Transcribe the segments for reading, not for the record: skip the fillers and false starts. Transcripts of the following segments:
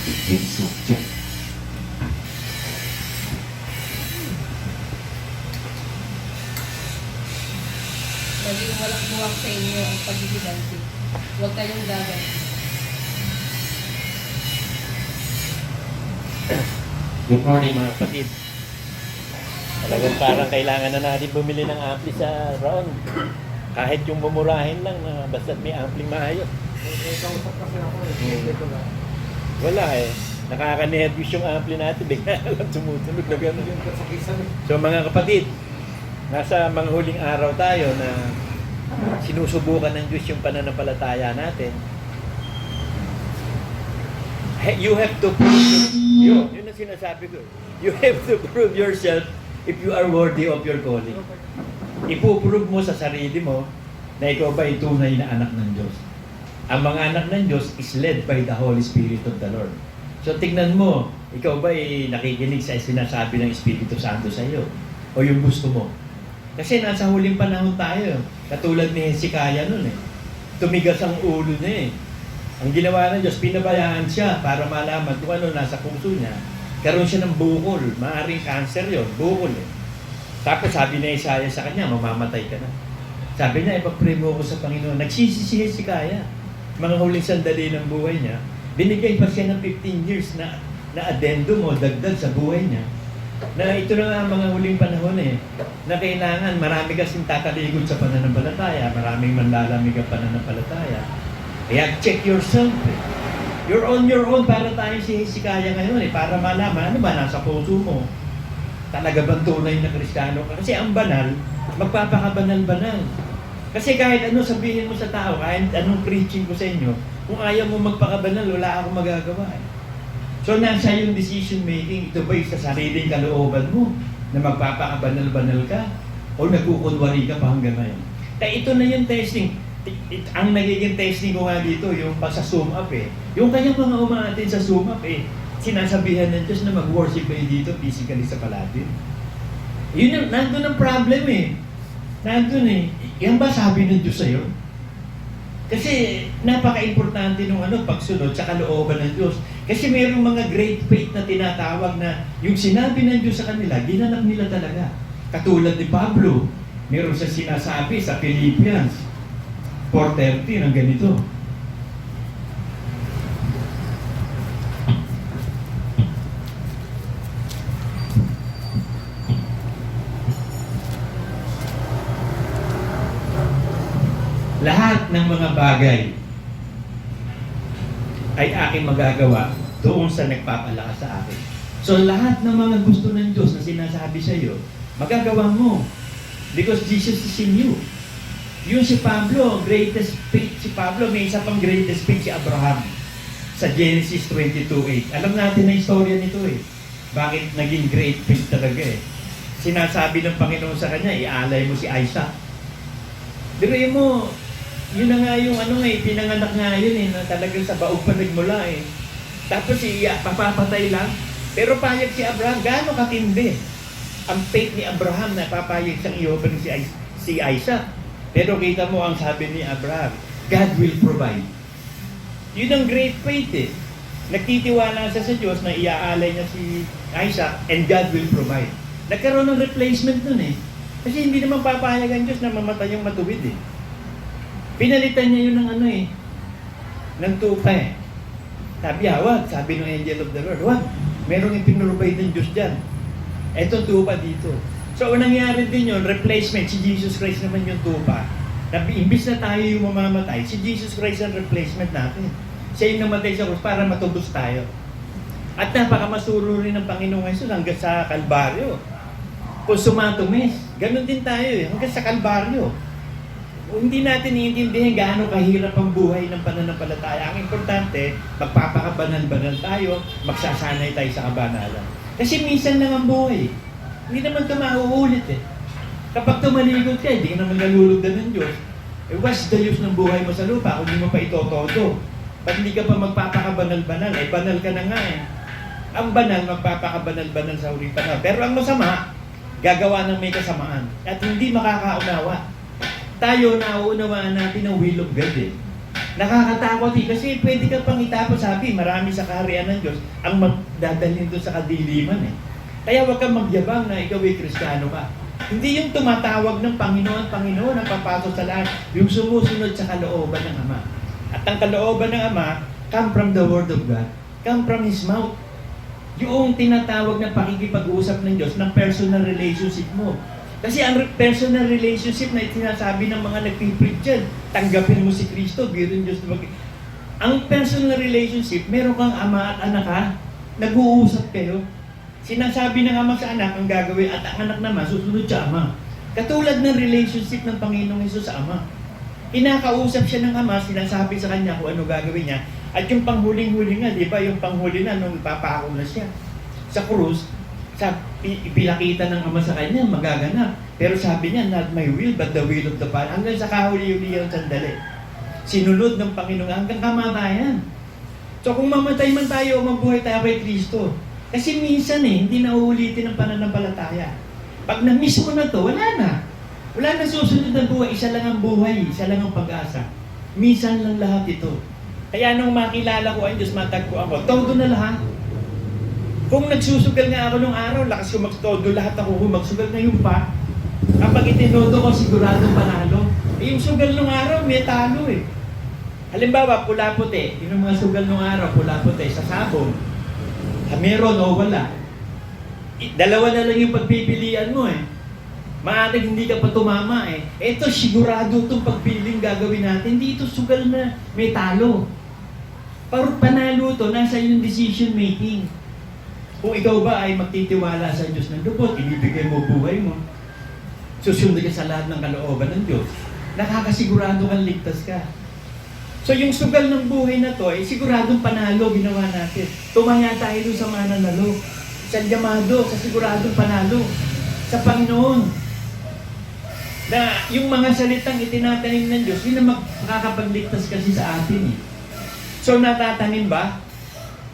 Insukya. Maging walang buwak sa inyo ang pagbibiganti. Huwag kayong gaganti. Good morning mga kapatid. Talagang parang kailangan na natin bumili ng ampli sa round. Kahit yung mumurahin lang, basta may ampling maayos. Wala eh. Nakaka-nervous yung ampli natin. Bigla lang tumutunog na gano'n. So mga kapatid, nasa mga huling araw tayo na sinusubukan ng Diyos yung pananampalataya natin. You have to prove yun ang sinasabi ko. You have to prove yourself if you are worthy of your calling. Ipuprove mo sa sarili mo na ikaw ba ay tunay na anak ng Diyos. Ang mga anak ng Diyos is led by the Holy Spirit of the Lord. So tignan mo, ikaw ba ay nakikinig sa sinasabi ng Espiritu Santo sa iyo? O yung gusto mo? Kasi nasa huling panahon tayo. Katulad ni Hezekiah nun eh. Tumigas ang ulo niya eh. Ang ginawa ng Diyos, pinabayaan siya para malaman kung ano nasa puso niya. Karoon siya ng bukol. Maaring cancer yon, bukol eh. Tapos sabi ni Isaiah sa kanya, mamamatay ka na. Sabi niya, ipag-pray mo ko sa Panginoon. Nagsisi si Hezekiah. Mga huling sandali ng buhay niya. Binigay pa siya ng 15 years na addendum o dagdag sa buhay niya. Na ito na nga ang mga huling panahon eh. Na kailangan, marami kasing tatalikod sa pananampalataya. Maraming manlalamig ang pananampalataya. Kaya check yourself eh. You're on your own para tayo si Hezekiah ngayon eh. Para malaman, ano ba nasa puso mo? Talaga bang tunay na Kristiyano ka? Kasi ang banal, magpapakabanal-banal. Kasi kahit ano sabihin mo sa tao, kahit anong preaching ko sa inyo, kung ayaw mo magpakabanal, wala akong magagawa eh. So nasa yung decision making, ito ba'y sa sariling kalooban mo na magpapakabanal-banal ka? O nagkukunwari ka pa hanggang ngayon? Kaya ito na yung testing. Ang nagiging testing ko nga dito, yung sa zoom up eh. Yung kanyang mga umaatin sa zoom up eh, sinasabihan ng Diyos na mag-worship kayo dito physically sa Paladin. Yun yung, nandun ang problem eh. Nandun eh. Yan ba sabi ng Diyos sa'yo? Kasi napaka-importante nung pagsunod sa kalooban ng Diyos. Kasi mayroong mga great faith na tinatawag na yung sinabi ng Diyos sa kanila, ginanap nila talaga. Katulad ni Pablo, mayroong sa sinasabi sa Philippians 4:30 ng ganito. Lahat ng mga bagay ay aking magagawa doon sa nagpapalakas sa akin. So lahat ng mga gusto ng Diyos na sinasabi sa iyo, magagawa mo. Because Jesus is in you. Yung si Pablo, greatest faith si Pablo, may isa pang greatest faith si Abraham sa Genesis 22:8. Alam natin na istorya nito eh. Bakit naging great faith talaga eh. Sinasabi ng Panginoon sa kanya, ialay mo si Isaac. Diray mo, yun na nga yung pinanganak nga yun eh, na talagang sa baog pa nagmula eh. Tapos papapatay lang. Pero payag si Abraham, gaano katindi ang faith ni Abraham na papayag siyang iyoban si Isaac. Pero kita mo ang sabi ni Abraham, God will provide. Yun ang great faith eh. Nagtitiwala siya sa Diyos na iaalay niya si Isaac and God will provide. Nagkaroon ng replacement nun eh. Kasi hindi naman papayag ang Diyos na mamatay yung matuwid eh. Pinalitan niya yun ng ng tupa eh. Sabi, wag, sabi ng angel of the Lord, wag, merong ipinrovide ng Diyos dyan. Eto tupa dito. So, nangyari din yun, replacement, si Jesus Christ naman yung tupa. Imbis na tayo yung mamamatay, si Jesus Christ ang replacement natin. Siya yung namatay sa krus para matubos tayo. At napakamasuro rin ng Panginoong Jesus hanggang sa Kalbaryo. Consumatumis, ganun din tayo eh, hanggang sa Kalbaryo. Hindi natin iintindihan gaano kahirap ang buhay ng pananampalataya. Ang importante, magpapakabanal-banal tayo, magsasanay tayo sa kabanalan. Kasi minsan lang ang buhay. Hindi naman ito mauulit eh. Kapag tumalikod ka, hindi ka naman nalulugdan ng Diyos. What's the use ng buhay mo sa lupa kung hindi mo pa itotodo? Ba't hindi ka pa magpapakabanal-banal? Banal ka na nga eh. Ang banal, magpapakabanal-banal sa huling panahon. Pero ang masama, gagawa ng may kasamaan. At hindi makakaunawa. Tayo, nauunawaan natin ang will of God eh. Nakakatakot kasi pwede ka pang itapos, sabi, marami sa kaharian ng Diyos ang magdadalhin doon sa kadiliman eh. Kaya huwag kang magyabang na ikaw ay Kristiyano ka. Hindi yung tumatawag ng Panginoon, Panginoon ang papasok sa lahat, yung sumusunod sa kalooban ng Ama. At ang kalooban ng Ama, come from the Word of God, come from His mouth. Yung tinatawag na pakikipag-uusap ng Diyos ng personal relationship mo. Kasi ang personal relationship na sinasabi ng mga nagpipreach dyan, tanggapin mo si Kristo, birin Diyos. Ang personal relationship, meron kang ama at anak ha, nag-uusap kayo. Sinasabi ng ama sa anak ang gagawin at ang anak naman susunod sa ama. Katulad ng relationship ng Panginoong Hesus sa ama. Kinakausap siya ng ama, sinasabi sa kanya kung ano gagawin niya. At yung panghuling-huli nga, di ba, yung panghuli na nung papako na siya sa krus, ipinakita ng ama sa kanya, magaganap. Pero sabi niya, not my will, but the will of the Father. Hanggang sa kahuli-huli yung sandali. Sinunod ng Panginoon hanggang kamatayan. So kung mamatay man tayo o mabuhay tayo kay Kristo, kasi minsan hindi na uulitin ang pananampalataya. Pag na-miss mo na to, wala na. Wala na susunod na buhay. Isa lang ang buhay, isa lang ang pag-asa. Minsan lang lahat ito. Kaya nung makilala ko ang Diyos, matagpo ako, todo na lahat. Kung nagsusugal nga ako nung araw, lakas ko magtodo lahat ako magsugal ngayon pa. Kapag itinodo ko, siguradong panalo. Yung sugal nung araw, may talo eh. Halimbawa, pula-puti. Yung mga sugal nung araw, pula-puti, sa sabong. Meron o wala. Dalawa na lang yung pagpipilian mo eh. Maaaring hindi ka pa tumama eh. Ito, sigurado itong pagpiling gagawin natin. Hindi ito sugal na may talo. Parang panalo to, nasa yung decision making. Kung ikaw ba ay magtitiwala sa Diyos ng lubot, ibibigay mo buhay mo, susunod ka sa lahat ng kalooban ng Diyos, nakakasigurado kang ligtas ka. So yung sugal ng buhay na to, siguradong panalo ginawa natin. Tumaya tayo doon sa mananalo, sa llamado, sa siguradong panalo, sa Panginoon. Na yung mga salitang itinatanim ng Diyos, yun ang makakapagligtas kasi sa atin eh. So natatanim ba?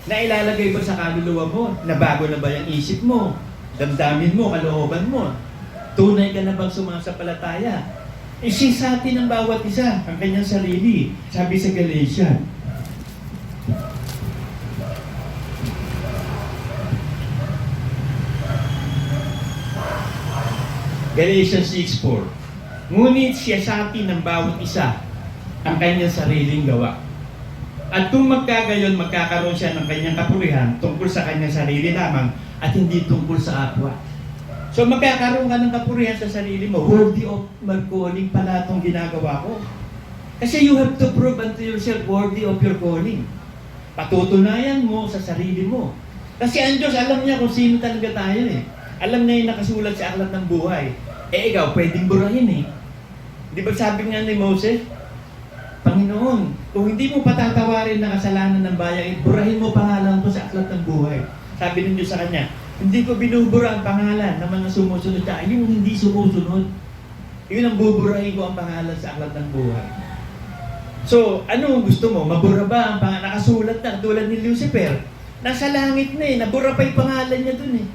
Na ilalagay ba sa kaluluwa mo? Nabago na ba yung isip mo? Damdamin mo, kalooban mo? Tunay ka na bang sumasampalataya? Isisatin ng bawat isa ang kanyang sarili. Sabi sa Galatia. Galatians 6:4. Ngunit siyasatin ng bawat isa ang kanyang sariling gawa. At kung magkagayon, magkakaroon siya ng kanyang kapurihan tungkol sa kanyang sarili lamang at hindi tungkol sa kapwa. So magkakaroon ka ng kapurihan sa sarili mo. Worthy of my calling pala itong ginagawa ko. Kasi you have to prove unto yourself worthy of your calling. Patutunayan mo sa sarili mo. Kasi ang Diyos, alam niya kung sino talaga tayo eh. Alam niya yung nakasulat sa aklat ng buhay. Ikaw, pwedeng burahin eh. Di ba sabi nga ni Moses, Panginoon, kung hindi mo patatawarin na kasalanan ng bayan, burahin mo pangalan ko sa aklat ng buhay. Sabi ng Diyos sa kanya, hindi ko binubura ang pangalan ng mga sumusunod ka. Yung hindi sumusunod, yun ang buburahin ko ang pangalan sa aklat ng buhay. So, ano gusto mo? Mabura ba ang pangalan? Nakasulat na, tulad ni Lucifer. Nasa langit na eh, nabura pa yung pangalan niya dun eh.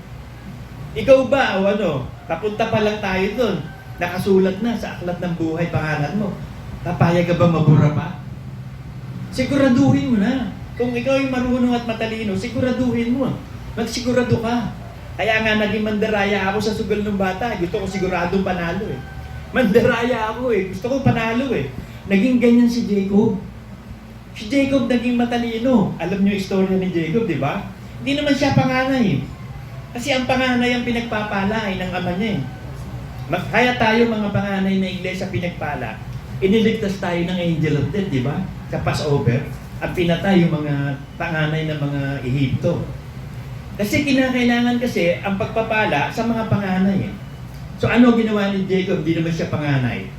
Ikaw ba, o ano, papunta pa lang tayo dun. Nakasulat na sa aklat ng buhay pangalan mo. Papayag ka ba mabura pa? Siguraduhin mo na. Kung ikaw ay marunong at matalino, siguraduhin mo. Magsigurado ka. Kaya nga naging mandaraya ako sa sugal ng bata. Gusto ko siguradong panalo eh. Mandaraya ako eh. Gusto ko panalo eh. Naging ganyan si Jacob. Si Jacob naging matalino. Alam niyo yung istorya ni Jacob, di ba? Hindi naman siya panganay eh. Kasi ang panganay ang pinagpapala ay ng ama niya eh. Kaya tayo mga panganay na iglesia pinagpala, iniligtas tayo ng angel of death, di ba? Sa Passover, at pinatay yung mga panganay ng mga Ehipto. Kasi kinakailangan kasi ang pagpapala sa mga panganay eh. So ano ginawa ni Jacob? Di naman siya panganay.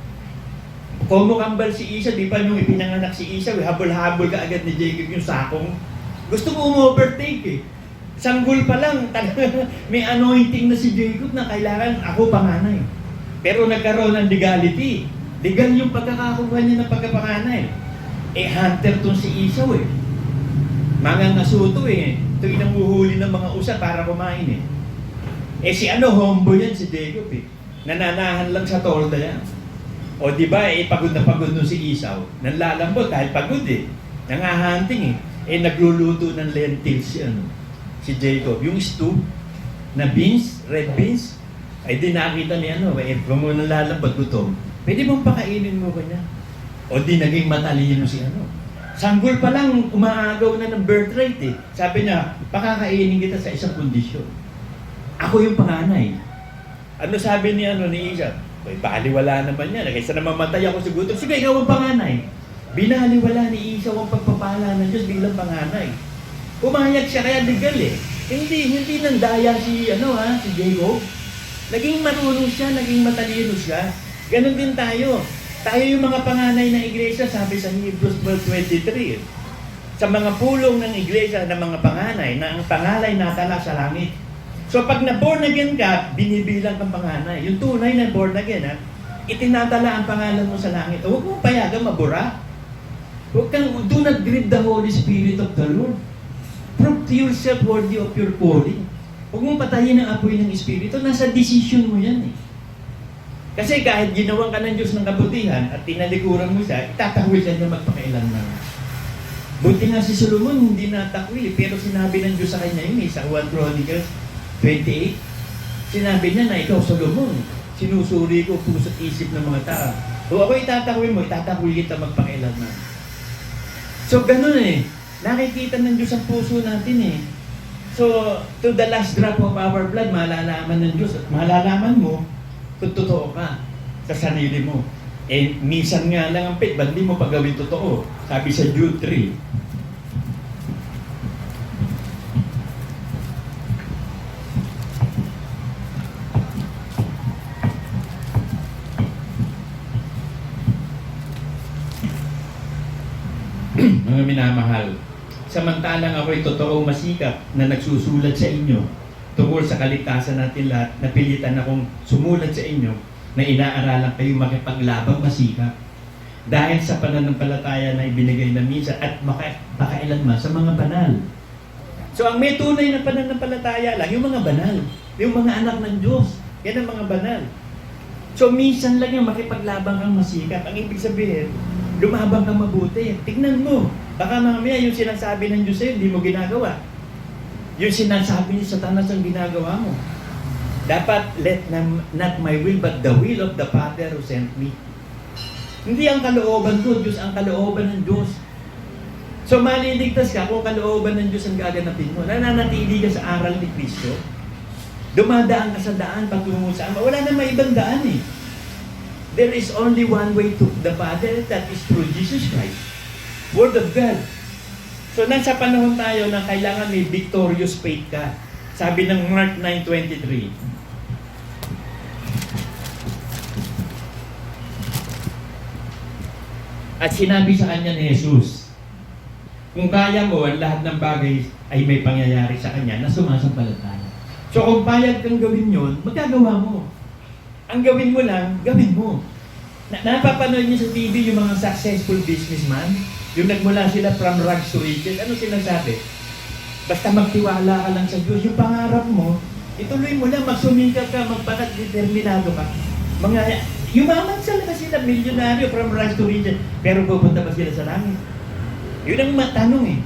Kumukambal si Esau, di pa nung ipinanganak si Esau, habol-habol ka agad ni Jacob yung sakong. Gusto mo umu-overtake eh. Sanggol pa lang, may anointing na si Jacob na kailangan ako panganay. Pero nagkaroon ng legality. Legal yung pagkakakuha niya ng pagkapanganay. Hunter tong si Esau eh. Mangangasuto eh. Ito yung nanguhuli ng mga usa para kumain eh. Si homeboy yan si Jacob eh. Nananahan lang sa tolda yan. O di ba, pagod na pagod nun si Esau. Nanlalambot dahil pagod eh. Nangahanting eh. Nagluluto ng lentils si Jacob. Yung stew na beans, red beans, ay di nakita ni kung mo nanlalambot gutom, pwede mong pakainin mo kanya. O di naging matalino si Sanggol pa lang, umaagaw na ng birthright eh. Sabi niya, pakakainin kita sa isang kondisyon. Ako yung panganay. Ano sabi ni Isaac? Ay, baliwala naman yan. Kaysa na mamatay ako sa gutom, sige, ikaw ang panganay. Binaliwala ni Esau ang pagpapala ng Diyos bilang panganay. Pumayag siya kaya legal eh. Hindi nandaya si Jacob. Naging marunong siya, naging matalino siya. Ganon din tayo. Tayo yung mga panganay ng iglesia, sabi sa Hebrews 12:23. Sa mga pulong ng iglesia ng mga panganay, na ang pangalay natala sa langit. So pag na-born again ka, binibilang kang panganay. Yung tunay na born again, itinatala ang pangalan mo sa langit. Huwag mong payagang mabura. Do not grieve the Holy Spirit of the Lord. Prove to yourself worthy of your calling. Huwag mong patayin ang apoy ng Espiritu. Nasa decision mo yan eh. Kasi kahit ginawan ka ng Diyos ng kabutihan at tinalikuran mo siya, itatahwil siya na magpakailanman. Buti nga si Solomon hindi natakwil, pero sinabi ng Diyos sa kanya yun sa 1 Chronicles 28. Sinabi niya na ikaw, Solomon, sinusuri ko puso't isip ng mga tao. O ako itatakwil mo, itatakwil kita magpakailanman. So ganun eh. Nakikita ng Diyos ang puso natin eh. So, to the last drop of our blood, malalaman ng Diyos at malalaman mo kung totoo ka sa sarili mo. Minsan nga lang ang faith, ba't di mo pagawin totoo? Sabi sa Jude 3. Mga minamahal, samantalang ako'y totoong masikap na nagsusulat sa inyo tungkol sa kaligtasan natin lahat, napilitan akong sumulat sa inyo na inaaralan kayong makipaglabang masikap dahil sa pananampalataya na ibinigay na misa at makailanman sa mga banal. So ang may tunay na pananampalataya lang, yung mga banal, yung mga anak ng Diyos, yan ang mga banal. So minsan lang yung makipaglabang kang masikap. Ang ibig sabihin, lumabang kang mabuti. Tignan mo, baka mamaya yung sinasabi ng Diyos sa'yo, hindi mo ginagawa. Yung sinasabi ni Satanas ang ginagawa mo. Dapat, let not my will, but the will of the Father who sent me. Hindi ang kalooban ko, Diyos ang kalooban ng Diyos. So maliligtas ka kung kalooban ng Diyos ang gaganapin mo. Nananatili ka sa aral ni Kristo. Dumadaan ka sa daan patungo sa Ama. Wala na may ibang daan eh. There is only one way to the Father, that is through Jesus Christ. Word of God. So nasa panahon tayo na kailangan may victorious faith ka. Sabi ng Mark 9:23. At sinabi sa kanya ni Jesus, kung kaya mo, ang lahat ng bagay ay may pangyayari sa kanya na sumasampalataya. So kung payag kang gawin yun, magagawa mo. Ang gawin mo lang, gawin mo. Napapanood niyo sa TV yung mga successful businessman, yung nagmula sila from rags to riches, ano sinasabi? Basta magtiwala ka lang sa Diyos, yung pangarap mo, ituloy mo lang, magsumikap ka, magpakat-determinado ka. Yumaman sila milyonaryo from rags to riches, pero pupunta pa sila sa langit. Yun ang matanong eh.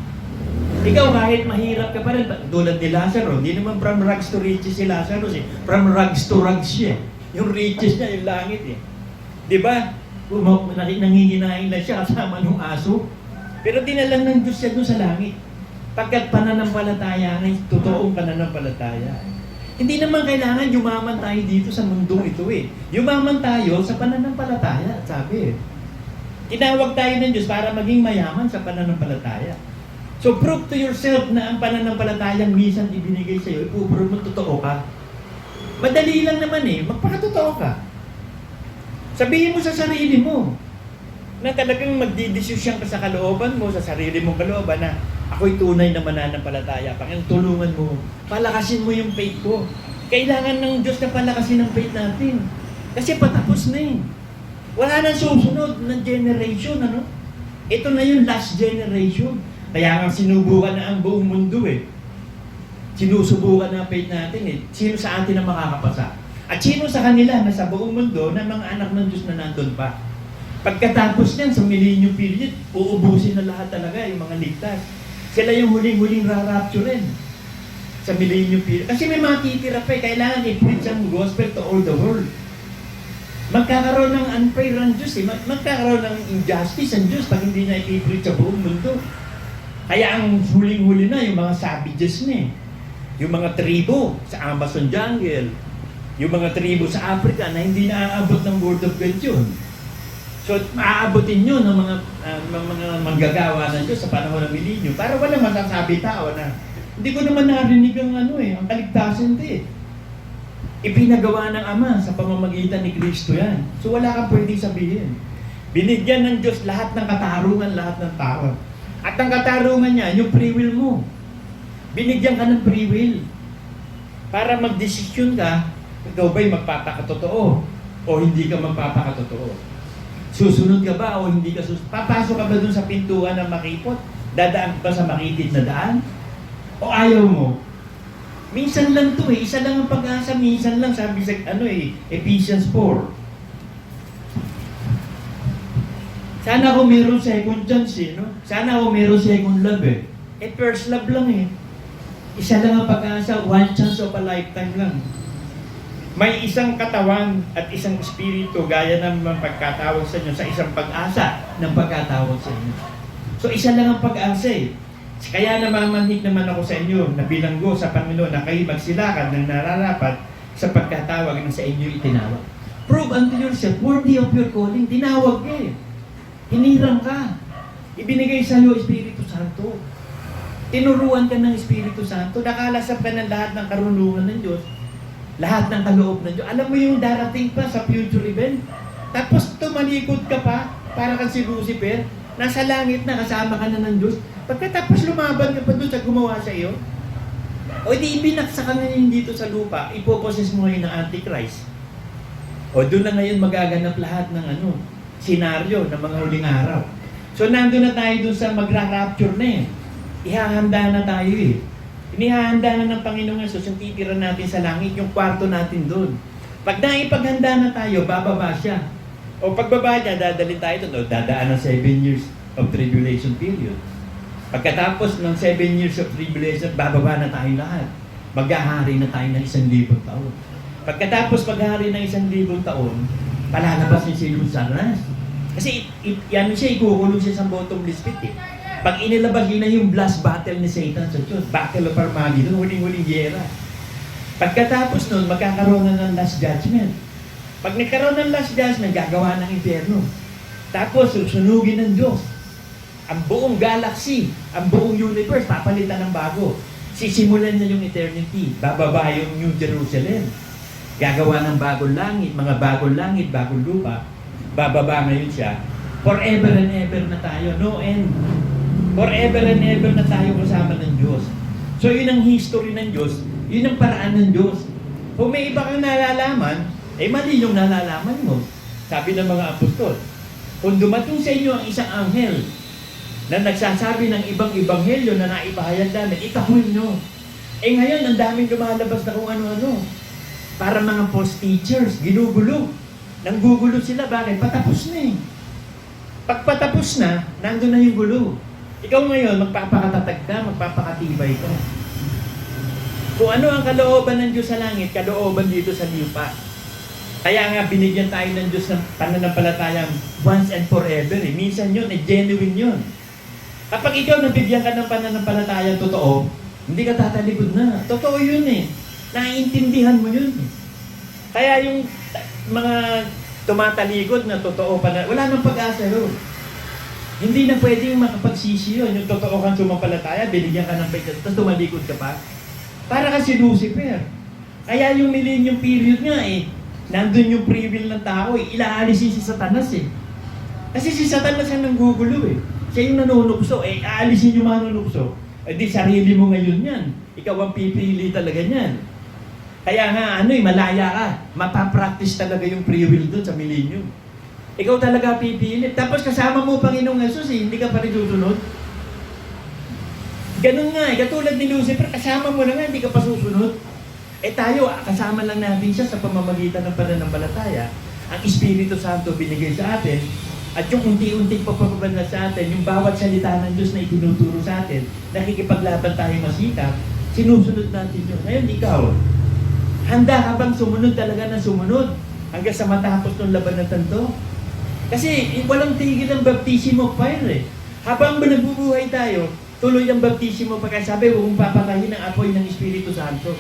Ikaw kahit mahirap ka pa rin, tulad ni Lazaro, hindi naman from rags to riches si Lazaro, from rags to rags siya. Yung riches niya, yung langit eh. Diba? Nanginginain lang siya kasama ng aso. Pero dinalang ng Diyos siya doon sa langit. Pagkat pananampalataya ay totoong pananampalataya. Hindi naman kailangan yumaman tayo dito sa mundong ito eh. Yumaman tayo sa pananampalataya, sabi eh. Tinawag tayo ng Diyos para maging mayaman sa pananampalataya. So prove to yourself na ang pananampalatayang minsan ibinigay sa iyo, ipuprove mo totoo ka. Madali lang naman eh, magpakatotoo ka. Sabihin mo sa sarili mo na talagang magdidesisyon ka sa kalooban mo, sa sarili mong kalooban na ako'y tunay na mananampalataya. Panginoon, tulungan mo. Palakasin mo yung faith ko. Kailangan ng Diyos na palakasin ang faith natin. Kasi patapos na eh. Wala nang susunod ng generation, ano? Ito na yung last generation. Kaya nga sinubukan na ang buong mundo eh. Sinusubukan na ang faith natin eh. Sino sa atin ang makakapasa? At sino sa kanila na sa buong mundo na mga anak ng Diyos na nandun pa? Pagkatapos niyan, sa millennium period, uubusin na lahat talaga yung mga ligtas. Sila yung huling-huling ra-rapturein sa millennium period. Kasi may mga titira pa eh. Kailangan i-preach ang gospel to all the world. Magkakaroon ng unfair ang Diyos eh. Magkakaroon ng injustice ang Diyos pag hindi na i-preach sa buong mundo. Kaya ang huling-huli na, yung mga savages na eh. Yung mga tribo sa Amazon jungle, yung mga tribo sa Africa na hindi naaabot ng word of God yun. So, maaabotin nyo ng mga manggagawa ng Diyos sa panahon ng milenyo para wala masasabi tao na hindi ko naman narinig ang kaligtasan din. Ipinagawa ng Ama sa pamamagitan ni Kristo yan. So, wala kang pwedeng sabihin. Binigyan ng Diyos lahat ng katarungan, lahat ng tao. At ang katarungan niya, yung free will mo. Binigyan ka ng free will. Para magdesisyon ka, ikaw ba'y magpapakatotoo o hindi ka magpapakatotoo. Susunod ka ba o hindi ka susunod? Papasok ka ba dun sa pintuan ng makipot? Dadaan ka ba sa makitid na daan? O ayaw mo? Minsan lang to eh. Isa lang ang pag-asa. Minsan lang sabi sa Ephesians 4. Sana ako meron second chance eh. No? Sana ako meron second love eh. First love lang eh. Isa lang ang pag-asa. One chance of a lifetime lang. May isang katawan at isang espiritu gaya ng pagkatawag sa inyo sa isang pag-asa ng pagkatawag sa inyo. So isa lang ang pag-asa eh. Kaya namamanhik naman ako sa inyo na bilanggo sa Panginoon na kayo magsilakan ng nararapat sa pagkatawag na sa inyo itinawag. Prove unto yourself worthy of your calling. Tinawag ka eh. Hinirang ka. Ibinigay sa iyo Espiritu Santo. Tinuruan ka ng Espiritu Santo. Nakalasap ka ng lahat ng karunungan ng Diyos. Lahat ng kaloob ng Diyos. Alam mo yung darating pa sa future event. Tapos tumalikod ka pa, para kang si Lucifer, nasa langit na, kasama ka na ng Diyos. Pagkatapos lumaban ka pa doon sa gumawa sa iyo, o di ibinaksa ka ngayon dito sa lupa, ipoposes mo ngayon ng Antichrist. O doon na ngayon magaganap lahat ng senaryo ng mga huling araw. So nandun na tayo doon sa magra-rapture na eh. Ihahanda na tayo eh. Inihahanda na ng Panginoong Yesus yung titira natin sa langit, yung kwarto natin doon. Pag naipaghanda na tayo, bababa siya. O pagbaba niya, dadalhin tayo doon. Dadaan ng 7 years of tribulation period. Pagkatapos ng 7 years of tribulation, bababa na tayo lahat. Maghahari na tayo ng 1,000 taon. Pagkatapos maghahari ng 1,000 taon, palalabas niya si Satanás. Kasi ikukulong siya sa bottomless pit eh. Pag inilabas yun na yung last battle ni Satan sa Diyos, Battle of Armageddon, huling-huling giyera. Pagkatapos nun, magkakaroon na ng last judgment. Pag nagkaroon ng last judgment, gagawa ng impyerno. Tapos, susunugin ng Diyos. Ang buong galaxy, ang buong universe, papalitan ng bago. Sisimulan niya yung eternity. Bababa yung New Jerusalem. Gagawa ng bagong langit, mga bagong langit, bagong lupa. Bababa ngayon siya. Forever and ever na tayo. No end. Forever and ever na tayo kasama ng Diyos. So yun ang history ng Diyos, yun ang paraan ng Diyos. Kung may iba kang nalalaman, mali yung nalalaman mo. Sabi ng mga apostol, kung dumating sa inyo ang isang anghel na nagsasabi ng ibang ebanghelyo na naipahayag namin, itakwil nyo. Ngayon, ang daming lumalabas na kung ano-ano. Para mga false teachers, ginugulo. Nanggugulo sila, bakit? Patapos na eh. Pag patapos na, nandun na yung gulo. Ikaw ngayon, magpapakatatag ka, magpapakatibay ka. Kung ano ang kalooban ng Diyos sa langit, kalooban dito sa lupa. Kaya nga, binigyan tayo ng Diyos ng pananampalatayang once and forever. Minsan yun, genuine yun. Kapag ikaw nabigyan ka ng pananampalatayang totoo, hindi ka tatalikod na. Totoo yun eh. Naiintindihan mo yun eh. Kaya yung mga tumatalikod na totoo pa na, wala nang pag-asa yun. Hindi na pwedeng makapagsisi yun. Yung totoo kang sumampalataya, binigyan ka ng pagkat, tapos tumalikod ka pa. Para ka si Lucifer. Kaya yung millennium period nga eh, nandun yung free will ng tao eh, ilaalisin si Satanas eh. Kasi si Satanas ang nanggugulo eh. Siya yung nanunukso eh, aalisin yung manunukso. Eh di sarili mo ngayon yan. Ikaw ang pipili talaga niyan. Kaya nga malaya ka. Mapapractice talaga yung free will doon sa millennium. Ikaw talaga pipili. Tapos kasama mo Panginoong Yesus eh, hindi ka pa rin susunod. Ganun nga eh, katulad ni Lucifer, kasama mo na nga, hindi ka pa susunod. Tayo, kasama lang natin siya sa pamamagitan ng pananampalataya. Ang Espiritu Santo binigay sa atin At yung unti-unting pagpapabanla sa atin, yung bawat salita ng Diyos na itinuturo sa atin, nakikipaglaban tayo masikap, sinusunod natin yun. Ngayon, ikaw, handa ka bang sumunod talaga ng sumunod hanggang sa matapos ng labanan to? Kasi walang tigil ang baptismo fire eh. Habang nabubuhay tayo, tuloy ang baptismo pagkasabi, huwag mong papatayin ang apoy ng Espiritu Santo.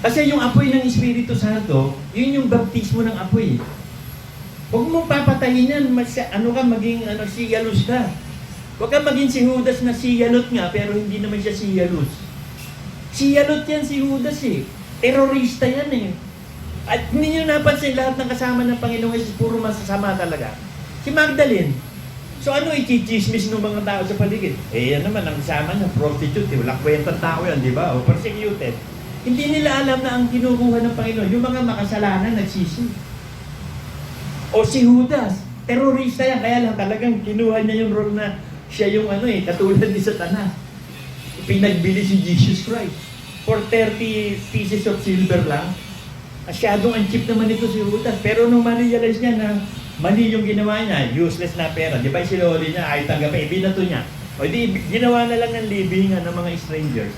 Kasi yung apoy ng Espiritu Santo, yun yung baptismo ng apoy. Huwag mong papatayin yan, maging siyalus ka. Huwag kang maging si Judas na siyalot nga, pero hindi naman siya siyalus. Siyalot yan si Judas eh. Terorista yan eh. At hindi nyo napansin lahat ng kasama ng Panginoong Jesus, puro masasama talaga. Si Magdalene. So ano i-chismis ng mga tao sa paligid? Eh yan naman, ang kasama niya, prostitute. Walang kwentang tao yan, di ba? O persecuted. Hindi nila alam na ang kinukuha ng Panginoon, yung mga makasalanan nagsisi. O si Judas, terorista yan, kaya lang talagang kinuha niya yung role na siya yung katulad ni Satanas. Pinagbili si Jesus Christ. For 30 pieces of silver lang. Asyadong ang cheap naman ito si Judas. Pero nung ma-realize niya na mali yung ginawa niya, useless na pera. Di ba si Loli niya, ay tanggapin, ibinato niya. O di, ginawa na lang ng libingan ng mga strangers.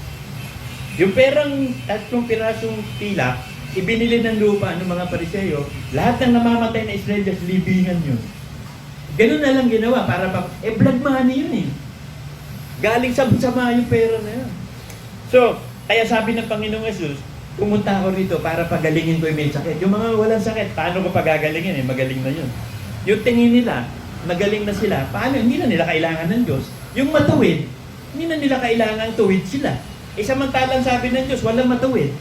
Yung perang 3 pirasong tila, ibinili ng lupa ng mga Pariseo, lahat ng namamatay na strangers, libingan yun. Ganun na lang ginawa para blood money yun eh. Galing sa sama yung pera na yun. So, kaya sabi ng Panginoong Jesus, pumunta ako rito para pagalingin ko yung may sakit. Yung mga walang sakit, paano ko pagagalingin eh? Magaling na yun. Yung tingin nila, magaling na sila, paano? Hindi na nila kailangan ng Diyos. Yung matuwid, hindi na nila kailangan tuwid sila. Samantalang sabi ng Diyos, walang matuwid.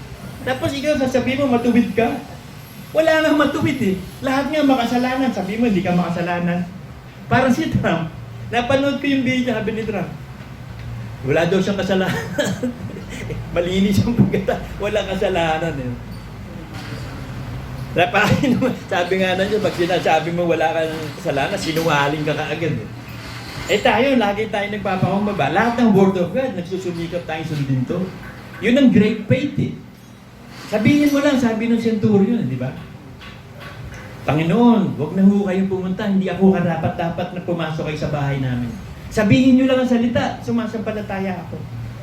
Tapos ikaw sasabihin mo, matuwid ka. Wala nang matuwid eh. Lahat nga makasalanan. Sabi mo, hindi ka makasalanan. Parang si Trump. Napanood ko yung video, sabi ni Trump. Wala daw siyang kasalanan. Malinis yung pagkata. Walang kasalanan eh. Sabi nga na Diyos, pag sinasabi mo wala kang kasalanan, sinungaling ka kaagad eh. Tayo, lagi tayo nagpapakumbaba. Lahat ng Word of God, nagsusumikap tayo sundin to. Yun ang great faith eh. Sabihin mo lang, sabi ng centurion, di ba? Panginoon, huwag na ho kayong pumunta, hindi ako karapat-dapat na pumasok kayo sa bahay namin. Sabihin nyo lang ang salita, sumasampalataya ako.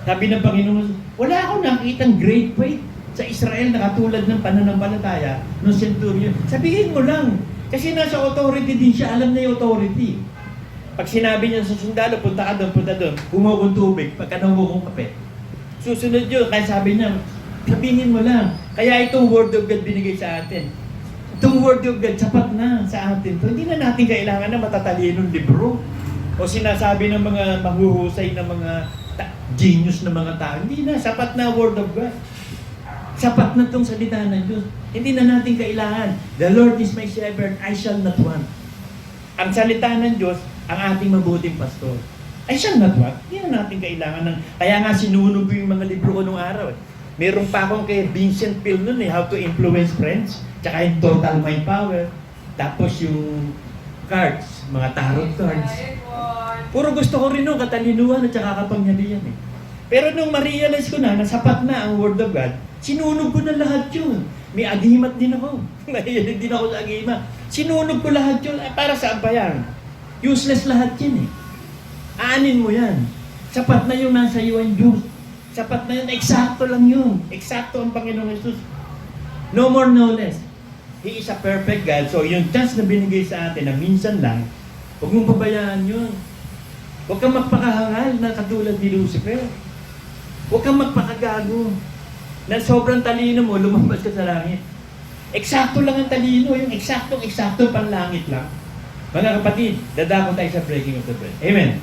Sabi ng Panginoon, wala akong nakitang great faith sa Israel na katulad ng pananampalataya ng centurion. Sabihin mo lang, kasi nasa authority din siya, alam na yung authority. Pag sinabi niya sa sundalo, punta ka doon, humukong tubig, pagka humukong kape. Susunod yun, kaya sabi niya, sabihin mo lang. Kaya itong Word of God binigay sa atin. Itong Word of God, sapat na sa atin. So, hindi na natin kailangan na matatalinong libro. O sinasabi ng mga mahuhusay ng mga genius na mga tao. Hindi na, sapat na Word of God. Sapat na itong salita ng Diyos. Hindi na natin kailangan. The Lord is my shepherd, I shall not want. Ang salita ng Diyos, ang ating mabuting pastor. I shall not want. Hindi na natin kailangan ng... Kaya nga sinunog ko yung mga libro ko nung araw. Meron pa akong kay Vincent Peale nun How to Influence Friends. Tsaka yung Total Mind Power. Tapos yung cards, mga tarot cards. Puro gusto ko rin nung katalinuhan at saka kapangyarihan eh. Pero nung ma-realize ko na sapat na ang Word of God, sinunog ko na lahat yun. May agimat din ako. Mahilig din ako sa agimat. Sinunog ko lahat yun. Para saan pa yan? Useless lahat yun eh. Aanin mo yan. Sapat na yung nasa iyo ang Diyos. Sapat na yun. Eksakto lang yun. Eksakto ang Panginoong Jesus. No more, no less. He is a perfect God. So yung chance na binigay sa atin na minsan lang, huwag mong pabayaan yun. Huwag kang magpakahangal na katulad ni Lucifer. Huwag kang magpakagago. Na sobrang talino mo, lumabas ka sa langit. Eksakto lang ang talino. Yung eksakto panlangit lang. Mga kapatid, dadako tayo sa breaking of the bread. Amen.